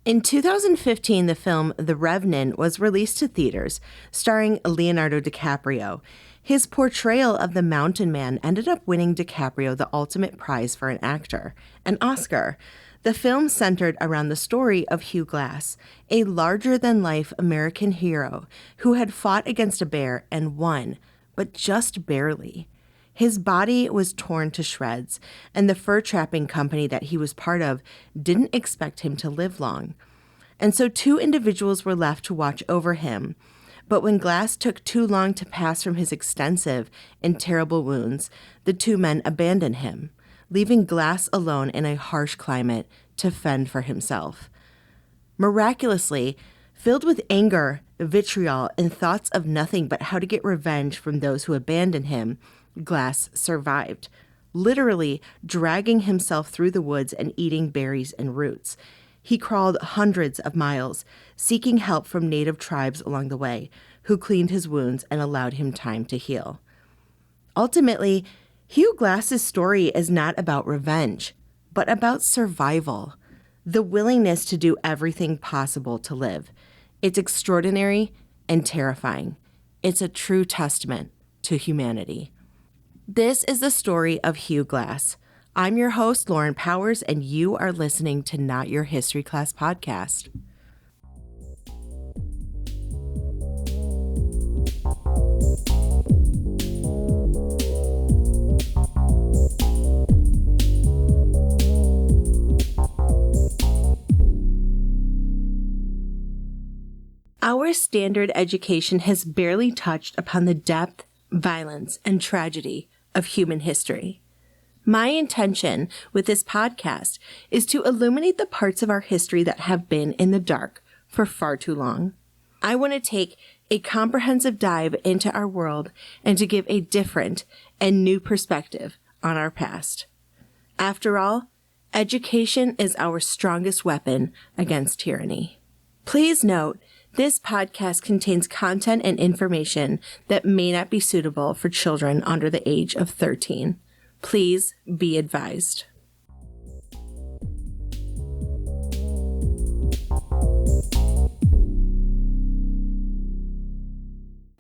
In 2015, the film The Revenant was released to theaters, starring Leonardo DiCaprio. His portrayal of the mountain man ended up winning DiCaprio the ultimate prize for an actor, an Oscar. The film centered around the story of Hugh Glass, a larger-than-life American hero who had fought against a bear and won, but just barely. His body was torn to shreds, and the fur trapping company that he was part of didn't expect him to live long. And so 2 individuals were left to watch over him. But when Glass took too long to pass from his extensive and terrible wounds, the 2 men abandoned him, leaving Glass alone in a harsh climate to fend for himself. Miraculously, filled with anger, vitriol, and thoughts of nothing but how to get revenge from those who abandoned him, Glass survived, literally dragging himself through the woods and eating berries and roots. He crawled hundreds of miles, seeking help from native tribes along the way, who cleaned his wounds and allowed him time to heal. Ultimately, Hugh Glass's story is not about revenge, but about survival, the willingness to do everything possible to live. It's extraordinary and terrifying. It's a true testament to humanity. This is the story of Hugh Glass. I'm your host, Lauren Powers, and you are listening to Not Your History Class podcast. Our standard education has barely touched upon the depth, violence, and tragedy of human history. My intention with this podcast is to illuminate the parts of our history that have been in the dark for far too long. I want to take a comprehensive dive into our world and to give a different and new perspective on our past. After all, education is our strongest weapon against tyranny. Please note, this podcast contains content and information that may not be suitable for children under the age of 13. Please be advised.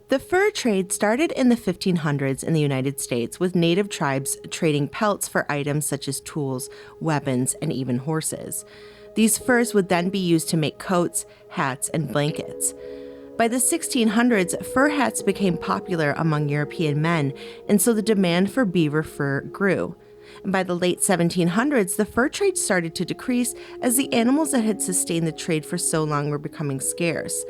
The fur trade started in the 1500s in the United States, with native tribes trading pelts for items such as tools, weapons, and even horses. These furs would then be used to make coats, hats, and blankets. By the 1600s, fur hats became popular among European men, and so the demand for beaver fur grew. And by the late 1700s, the fur trade started to decrease as the animals that had sustained the trade for so long were becoming scarce.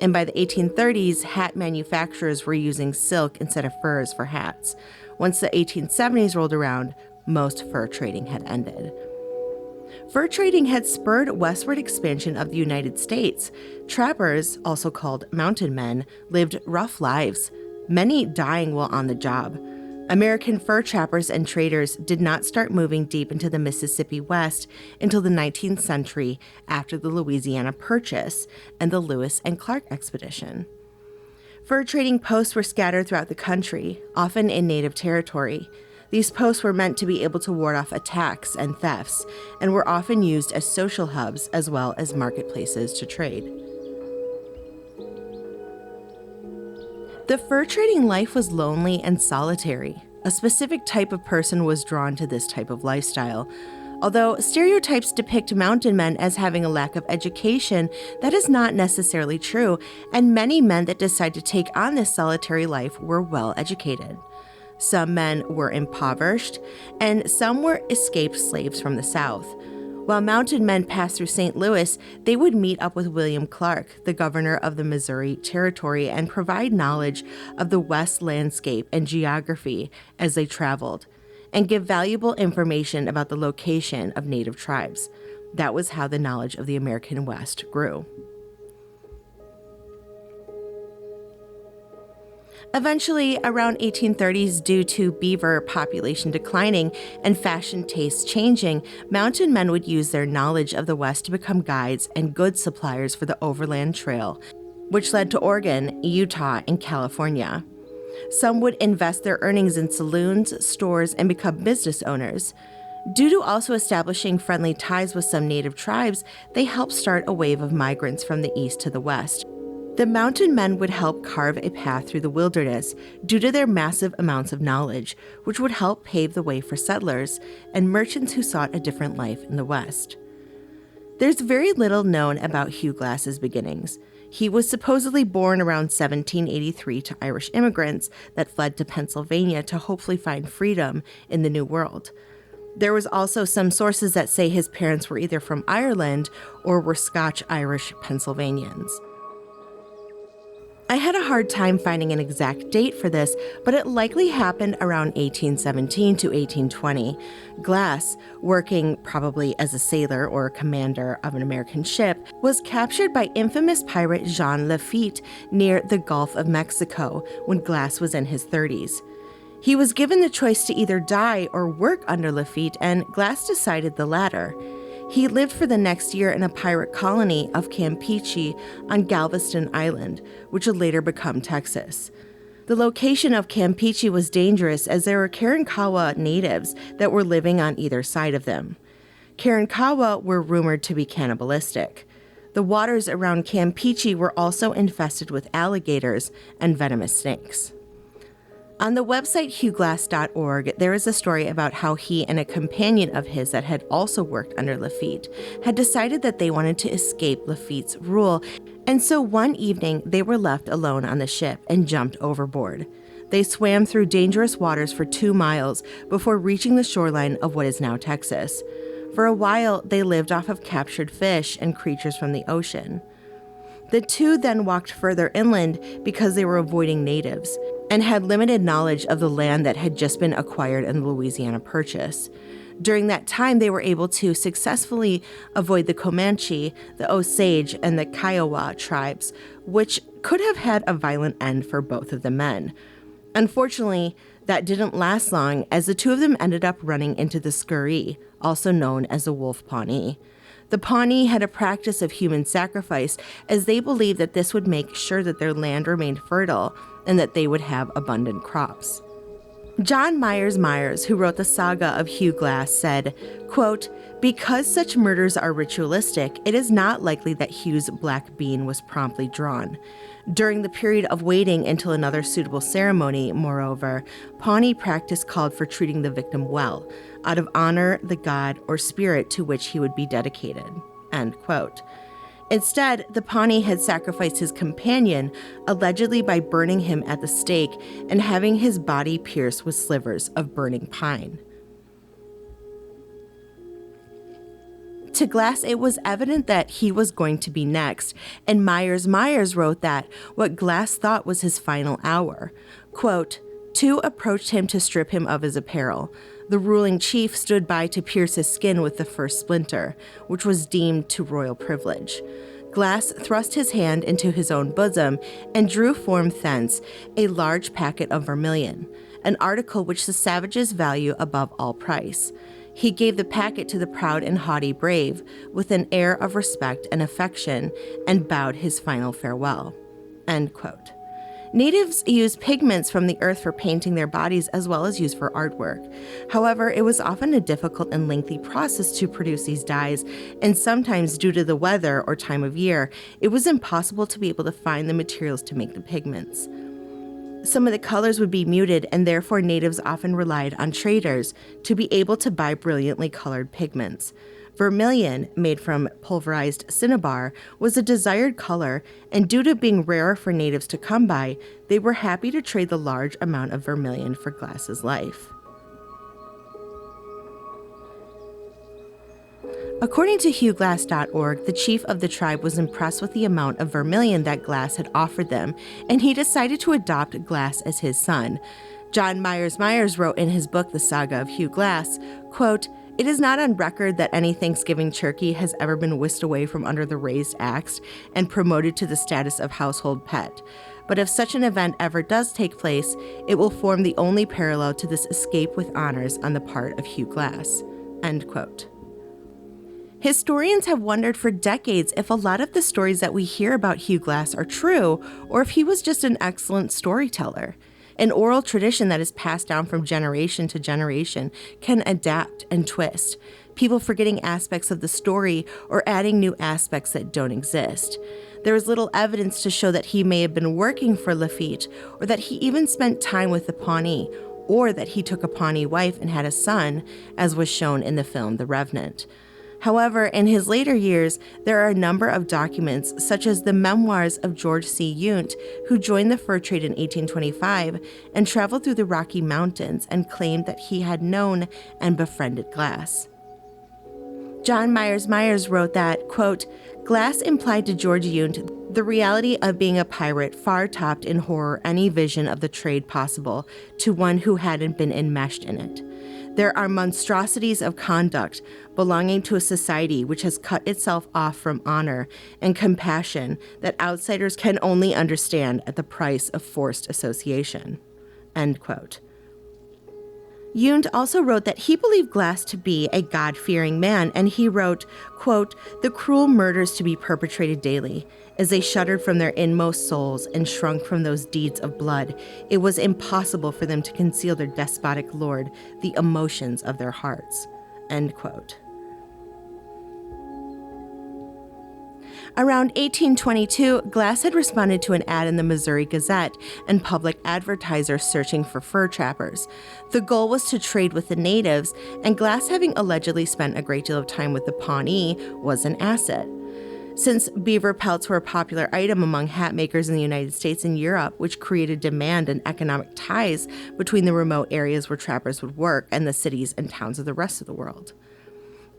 And by the 1830s, hat manufacturers were using silk instead of furs for hats. Once the 1870s rolled around, most fur trading had ended. Fur trading had spurred westward expansion of the United States. Trappers, also called mountain men, lived rough lives, many dying while on the job. American fur trappers and traders did not start moving deep into the Mississippi West until the 19th century after the Louisiana Purchase and the Lewis and Clark expedition. Fur trading posts were scattered throughout the country, often in native territory. These posts were meant to be able to ward off attacks and thefts, and were often used as social hubs as well as marketplaces to trade. The fur trading life was lonely and solitary. A specific type of person was drawn to this type of lifestyle. Although stereotypes depict mountain men as having a lack of education, that is not necessarily true, and many men that decide to take on this solitary life were well educated. Some men were impoverished, and some were escaped slaves from the South. While mountain men passed through St. Louis, they would meet up with William Clark, the governor of the Missouri Territory, and provide knowledge of the West landscape and geography as they traveled, and give valuable information about the location of native tribes. That was how the knowledge of the American West grew. Eventually, around 1830s, due to beaver population declining and fashion tastes changing, mountain men would use their knowledge of the West to become guides and goods suppliers for the Overland Trail, which led to Oregon, Utah, and California. Some would invest their earnings in saloons, stores, and become business owners. Due to also establishing friendly ties with some native tribes, they helped start a wave of migrants from the east to the west. The mountain men would help carve a path through the wilderness due to their massive amounts of knowledge, which would help pave the way for settlers and merchants who sought a different life in the west. There's very little known about Hugh Glass's beginnings. He was supposedly born around 1783 to Irish immigrants that fled to Pennsylvania to hopefully find freedom in the New World. There was also some sources that say his parents were either from Ireland or were Scotch-Irish Pennsylvanians. I had a hard time finding an exact date for this, but it likely happened around 1817 to 1820. Glass, working probably as a sailor or a commander of an American ship, was captured by infamous pirate Jean Lafitte near the Gulf of Mexico when Glass was in his 30s. He was given the choice to either die or work under Lafitte, and Glass decided the latter. He lived for the next year in a pirate colony of Campeche on Galveston Island, which would later become Texas. The location of Campeche was dangerous as there were Karankawa natives that were living on either side of them. Karankawa were rumored to be cannibalistic. The waters around Campeche were also infested with alligators and venomous snakes. On the website hughglass.org, there is a story about how he and a companion of his that had also worked under Lafitte had decided that they wanted to escape Lafitte's rule, and so one evening they were left alone on the ship and jumped overboard. They swam through dangerous waters for 2 miles before reaching the shoreline of what is now Texas. For a while, they lived off of captured fish and creatures from the ocean. The two then walked further inland because they were avoiding natives and had limited knowledge of the land that had just been acquired in the Louisiana Purchase. During that time, they were able to successfully avoid the Comanche, the Osage, and the Kiowa tribes, which could have had a violent end for both of the men. Unfortunately, that didn't last long, as the two of them ended up running into the Scurry, also known as the Wolf Pawnee. The Pawnee had a practice of human sacrifice, as they believed that this would make sure that their land remained fertile and that they would have abundant crops. John Meyers, who wrote the saga of Hugh Glass, said, quote, "Because such murders are ritualistic, it is not likely that Hugh's black bean was promptly drawn. During the period of waiting until another suitable ceremony, moreover, Pawnee practice called for treating the victim well, out of honor the god or spirit to which he would be dedicated." End quote. Instead, the Pawnee had sacrificed his companion, allegedly by burning him at the stake and having his body pierced with slivers of burning pine. To Glass, it was evident that he was going to be next, and Meyers wrote that what Glass thought was his final hour. Quote, "Two approached him to strip him of his apparel. The ruling chief stood by to pierce his skin with the first splinter, which was deemed to royal privilege. Glass thrust his hand into his own bosom and drew forth thence a large packet of vermilion, an article which the savages value above all price. He gave the packet to the proud and haughty brave with an air of respect and affection and bowed his final farewell." End quote. Natives used pigments from the earth for painting their bodies as well as used for artwork. However, it was often a difficult and lengthy process to produce these dyes, and sometimes due to the weather or time of year, it was impossible to be able to find the materials to make the pigments. Some of the colors would be muted, and therefore natives often relied on traders to be able to buy brilliantly colored pigments. Vermilion, made from pulverized cinnabar, was a desired color, and due to being rarer for natives to come by, they were happy to trade the large amount of vermilion for Glass's life. According to HughGlass.org, the chief of the tribe was impressed with the amount of vermilion that Glass had offered them, and he decided to adopt Glass as his son. John Meyers wrote in his book, The Saga of Hugh Glass, quote, "It is not on record that any Thanksgiving turkey has ever been whisked away from under the raised axe and promoted to the status of household pet. But if such an event ever does take place, it will form the only parallel to this escape with honors on the part of Hugh Glass." End quote. Historians have wondered for decades if a lot of the stories that we hear about Hugh Glass are true, or if he was just an excellent storyteller. An oral tradition that is passed down from generation to generation can adapt and twist, people forgetting aspects of the story or adding new aspects that don't exist. There is little evidence to show that he may have been working for Lafitte, or that he even spent time with the Pawnee, or that he took a Pawnee wife and had a son, as was shown in the film The Revenant. However, in his later years, there are a number of documents, such as the memoirs of George C. Yount, who joined the fur trade in 1825 and traveled through the Rocky Mountains and claimed that he had known and befriended Glass. John Meyers wrote that, quote, Glass implied to George Yount the reality of being a pirate far topped in horror any vision of the trade possible to one who hadn't been enmeshed in it. There are monstrosities of conduct belonging to a society which has cut itself off from honor and compassion that outsiders can only understand at the price of forced association. End quote. Yount also wrote that he believed Glass to be a God-fearing man, and he wrote, quote, the cruel murders to be perpetrated daily, as they shuddered from their inmost souls and shrunk from those deeds of blood, it was impossible for them to conceal their despotic lord the emotions of their hearts, end quote. Around 1822, Glass had responded to an ad in the Missouri Gazette and public advertiser searching for fur trappers. The goal was to trade with the natives, and Glass, having allegedly spent a great deal of time with the Pawnee, was an asset. Since beaver pelts were a popular item among hat makers in the United States and Europe, which created demand and economic ties between the remote areas where trappers would work and the cities and towns of the rest of the world.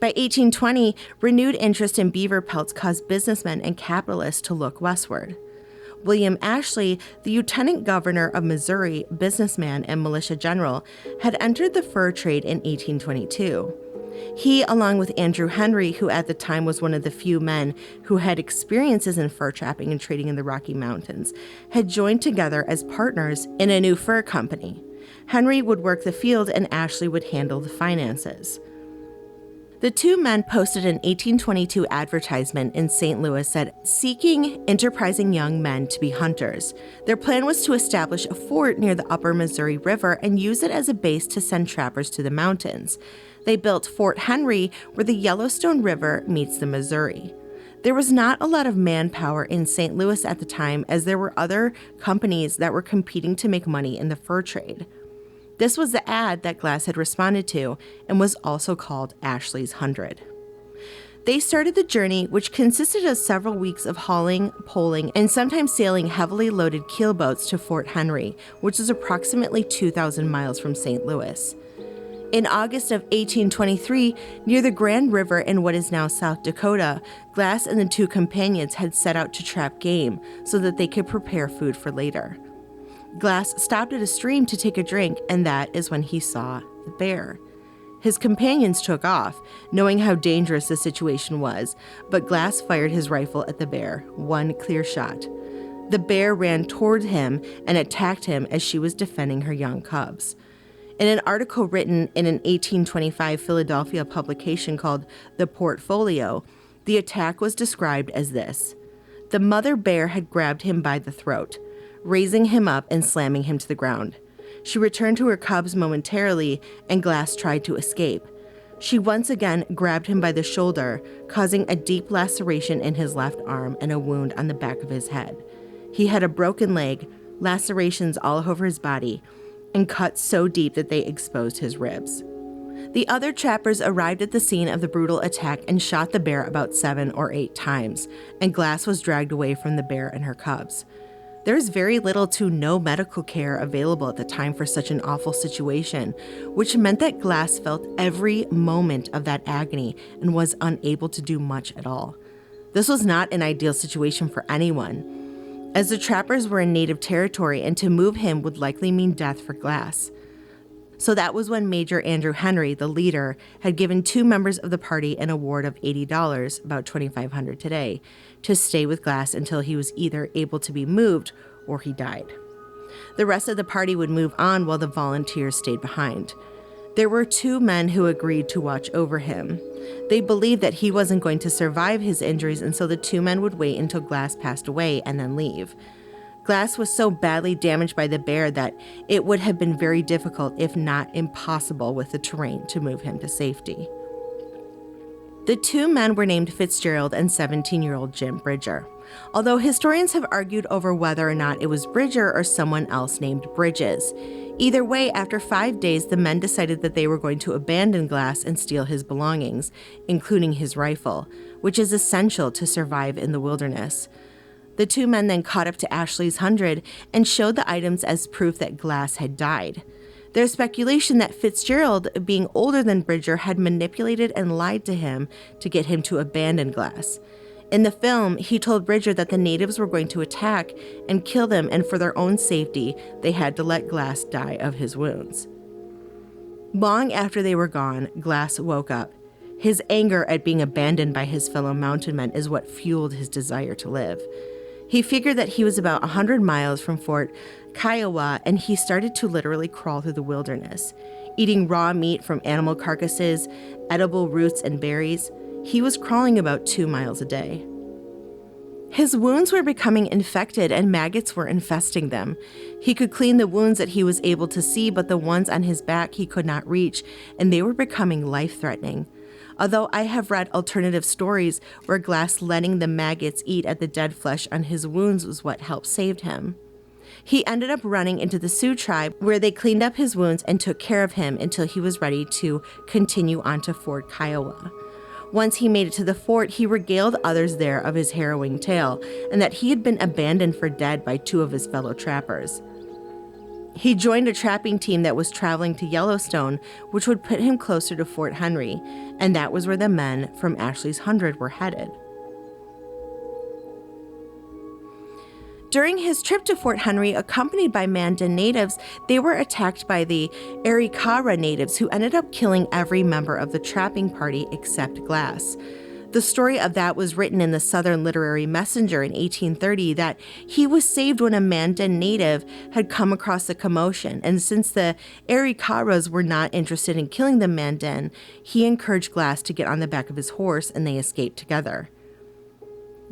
By 1820, renewed interest in beaver pelts caused businessmen and capitalists to look westward. William Ashley, the lieutenant governor of Missouri, businessman and militia general, had entered the fur trade in 1822. He, along with Andrew Henry, who at the time was one of the few men who had experiences in fur trapping and trading in the Rocky Mountains, had joined together as partners in a new fur company. Henry would work the field and Ashley would handle the finances. The two men posted an 1822 advertisement in St. Louis that seeking enterprising young men to be hunters. Their plan was to establish a fort near the upper Missouri River and use it as a base to send trappers to the mountains. They built Fort Henry, where the Yellowstone River meets the Missouri. There was not a lot of manpower in St. Louis at the time, as there were other companies that were competing to make money in the fur trade. This was the ad that Glass had responded to and was also called Ashley's 100. They started the journey, which consisted of several weeks of hauling, poling, and sometimes sailing heavily loaded keelboats to Fort Henry, which is approximately 2,000 miles from St. Louis. In August of 1823, near the Grand River in what is now South Dakota, Glass and the two companions had set out to trap game so that they could prepare food for later. Glass stopped at a stream to take a drink, and that is when he saw the bear. His companions took off, knowing how dangerous the situation was, but Glass fired his rifle at the bear, one clear shot. The bear ran toward him and attacked him as she was defending her young cubs. In an article written in an 1825 Philadelphia publication called The Portfolio, the attack was described as this: the mother bear had grabbed him by the throat, raising him up and slamming him to the ground. She returned to her cubs momentarily, and Glass tried to escape. She once again grabbed him by the shoulder, causing a deep laceration in his left arm and a wound on the back of his head. He had a broken leg, lacerations all over his body, and cuts so deep that they exposed his ribs. The other trappers arrived at the scene of the brutal attack and shot the bear about 7 or 8 times, and Glass was dragged away from the bear and her cubs. There is very little to no medical care available at the time for such an awful situation, which meant that Glass felt every moment of that agony and was unable to do much at all. This was not an ideal situation for anyone, as the trappers were in native territory, and to move him would likely mean death for Glass. So that was when Major Andrew Henry, the leader, had given 2 members of the party an award of $80, about $2,500 today, to stay with Glass until he was either able to be moved or he died. The rest of the party would move on while the volunteers stayed behind. There were 2 men who agreed to watch over him. They believed that he wasn't going to survive his injuries, and so the 2 men would wait until Glass passed away and then leave. Glass was so badly damaged by the bear that it would have been very difficult, if not impossible, with the terrain to move him to safety. The two men were named Fitzgerald and 17-year-old Jim Bridger, although historians have argued over whether or not it was Bridger or someone else named Bridges. Either way, after 5 days, the men decided that they were going to abandon Glass and steal his belongings, including his rifle, which is essential to survive in the wilderness. The two men then caught up to Ashley's 100 and showed the items as proof that Glass had died. There's speculation that Fitzgerald, being older than Bridger, had manipulated and lied to him to get him to abandon Glass. In the film, he told Bridger that the natives were going to attack and kill them, and for their own safety, they had to let Glass die of his wounds. Long after they were gone, Glass woke up. His anger at being abandoned by his fellow mountain men is what fueled his desire to live. He figured that he was about 100 miles from Fort Kiowa, and he started to literally crawl through the wilderness, eating raw meat from animal carcasses, edible roots and berries. He was crawling about 2 miles a day. His wounds were becoming infected and maggots were infesting them. He could clean the wounds that he was able to see, but the ones on his back he could not reach, and they were becoming life-threatening. Although I have read alternative stories where Glass letting the maggots eat at the dead flesh on his wounds was what helped save him. He ended up running into the Sioux tribe, where they cleaned up his wounds and took care of him until he was ready to continue on to Fort Kiowa. Once he made it to the fort, he regaled others there of his harrowing tale, and that he had been abandoned for dead by 2 of his fellow trappers. He joined a trapping team that was traveling to Yellowstone, which would put him closer to Fort Henry, and that was where the men from Ashley's 100 were headed. During his trip to Fort Henry, accompanied by Meydän natives, they were attacked by the Arikara natives, who ended up killing every member of the trapping party except Glass. The story of that was written in the Southern Literary Messenger in 1830, that he was saved when a Meydän native had come across a commotion, and since the Arikaras were not interested in killing the Meydän, he encouraged Glass to get on the back of his horse and they escaped together.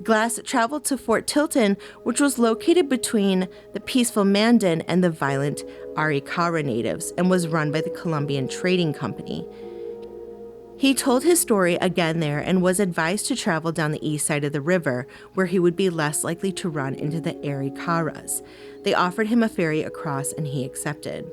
Glass traveled to Fort Tilton, which was located between the peaceful Meydän and the violent Arikara natives, and was run by the Columbian Trading Company. He told his story again there and was advised to travel down the east side of the river, where he would be less likely to run into the Arikaras. They offered him a ferry across and he accepted.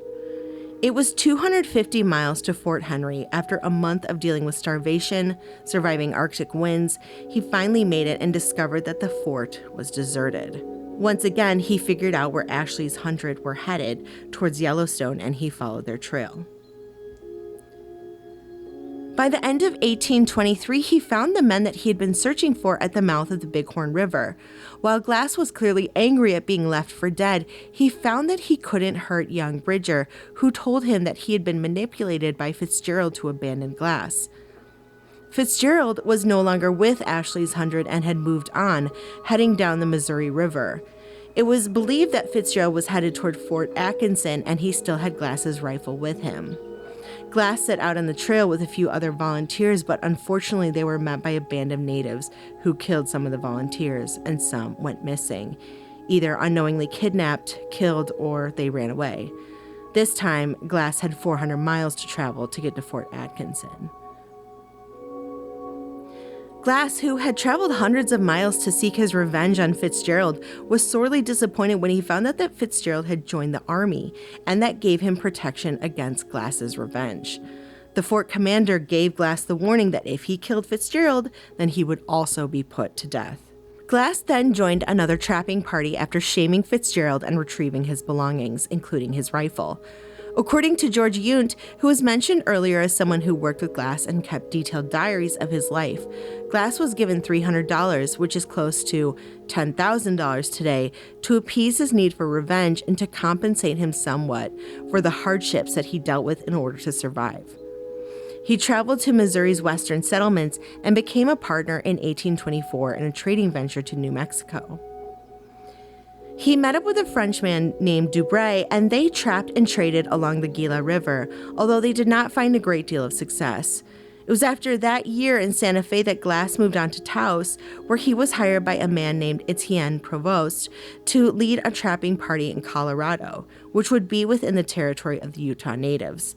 It was 250 miles to Fort Henry. After a month of dealing with starvation, surviving Arctic winds, he finally made it and discovered that the fort was deserted. Once again, he figured out where Ashley's 100 were headed, towards Yellowstone, and he followed their trail. By the end of 1823, he found the men that he had been searching for at the mouth of the Bighorn River. While Glass was clearly angry at being left for dead, he found that he couldn't hurt young Bridger, who told him that he had been manipulated by Fitzgerald to abandon Glass. Fitzgerald was no longer with Ashley's 100 and had moved on, heading down the Missouri River. It was believed that Fitzgerald was headed toward Fort Atkinson, and he still had Glass's rifle with him. Glass set out on the trail with a few other volunteers, but unfortunately they were met by a band of natives who killed some of the volunteers, and some went missing, either unknowingly kidnapped, killed, or they ran away. This time, Glass had 400 miles to travel to get to Fort Atkinson. Glass, who had traveled hundreds of miles to seek his revenge on Fitzgerald, was sorely disappointed when he found out that Fitzgerald had joined the army, and that gave him protection against Glass's revenge. The fort commander gave Glass the warning that if he killed Fitzgerald, then he would also be put to death. Glass then joined another trapping party after shaming Fitzgerald and retrieving his belongings, including his rifle. According to George Yount, who was mentioned earlier as someone who worked with Glass and kept detailed diaries of his life, Glass was given $300, which is close to $10,000 today, to appease his need for revenge and to compensate him somewhat for the hardships that he dealt with in order to survive. He traveled to Missouri's western settlements and became a partner in 1824 in a trading venture to New Mexico. He met up with a Frenchman named Dubray, and they trapped and traded along the Gila River, although they did not find a great deal of success. It was after that year in Santa Fe that Glass moved on to Taos, where he was hired by a man named Etienne Provost to lead a trapping party in Colorado, which would be within the territory of the Utah natives.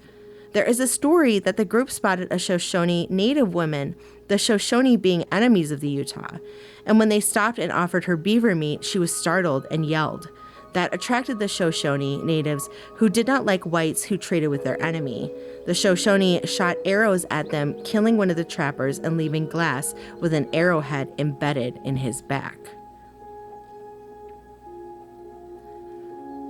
There is a story that the group spotted a Shoshone native woman, the Shoshone being enemies of the Utah, and when they stopped and offered her beaver meat, she was startled and yelled. That attracted the Shoshone natives, who did not like whites who traded with their enemy. The Shoshone shot arrows at them, killing one of the trappers and leaving Glass with an arrowhead embedded in his back.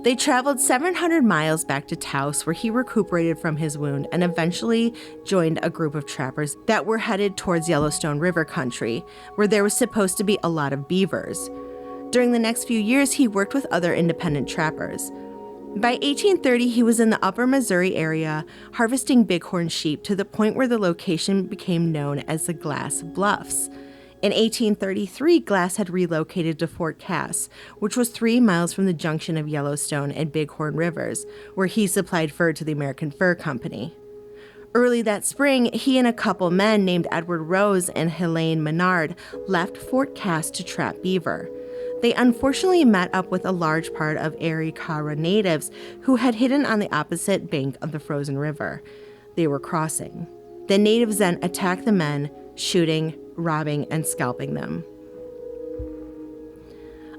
They traveled 700 miles back to Taos, where he recuperated from his wound and eventually joined a group of trappers that were headed towards Yellowstone River country, where there was supposed to be a lot of beavers. During the next few years, he worked with other independent trappers. By 1830, he was in the upper Missouri area, harvesting bighorn sheep to the point where the location became known as the Glass Bluffs. In 1833, Glass had relocated to Fort Cass, which was 3 miles from the junction of Yellowstone and Bighorn Rivers, where he supplied fur to the American Fur Company. Early that spring, he and a couple men named Edward Rose and Helene Menard left Fort Cass to trap beaver. They unfortunately met up with a large part of Arikara natives who had hidden on the opposite bank of the frozen river. They were crossing. The natives then attacked the men, shooting, robbing, and scalping them.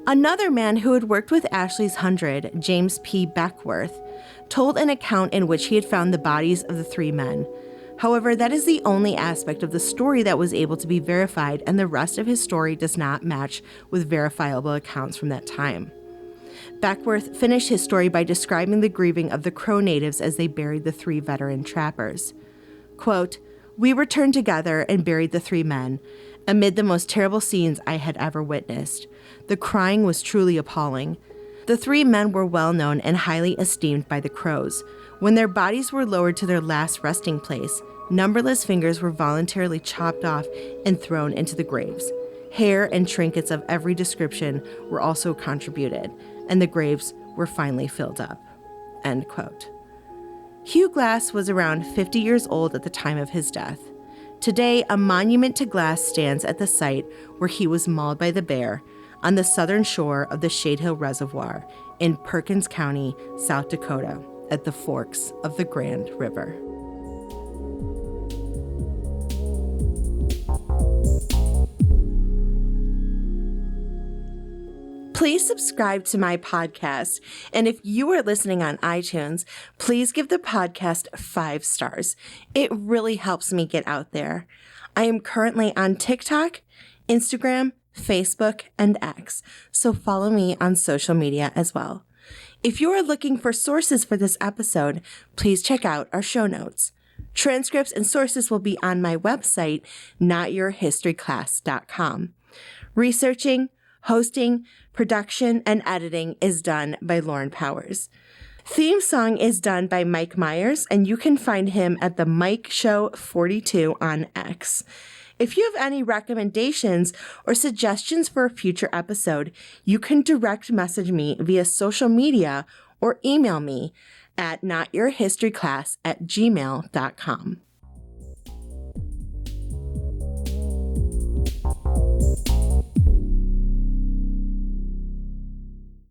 Another man who had worked with Ashley's Hundred, James P. Beckworth, told an account in which he had found the bodies of the 3 men. However, that is the only aspect of the story that was able to be verified, and the rest of his story does not match with verifiable accounts from that time. Beckworth finished his story by describing the grieving of the Crow natives as they buried the 3 veteran trappers. Quote, "We returned together and buried the 3 men, amid the most terrible scenes I had ever witnessed. The crying was truly appalling. The 3 men were well known and highly esteemed by the Crows. When their bodies were lowered to their last resting place, numberless fingers were voluntarily chopped off and thrown into the graves. Hair and trinkets of every description were also contributed, and the graves were finally filled up." End quote. Hugh Glass was around 50 years old at the time of his death. Today, a monument to Glass stands at the site where he was mauled by the bear on the southern shore of the Shade Hill Reservoir in Perkins County, South Dakota, at the forks of the Grand River. Please subscribe to my podcast, and if you are listening on iTunes, please give the podcast 5 stars. It really helps me get out there. I am currently on TikTok, Instagram, Facebook, and X, so follow me on social media as well. If you are looking for sources for this episode, please check out our show notes. Transcripts and sources will be on my website, notyourhistoryclass.com. Researching, hosting, production, and editing is done by Lauren Powers. Theme song is done by Mike Meyers, and you can find him at the Mike Show 42 on X. If you have any recommendations or suggestions for a future episode, you can direct message me via social media or email me at notyourhistoryclass@gmail.com.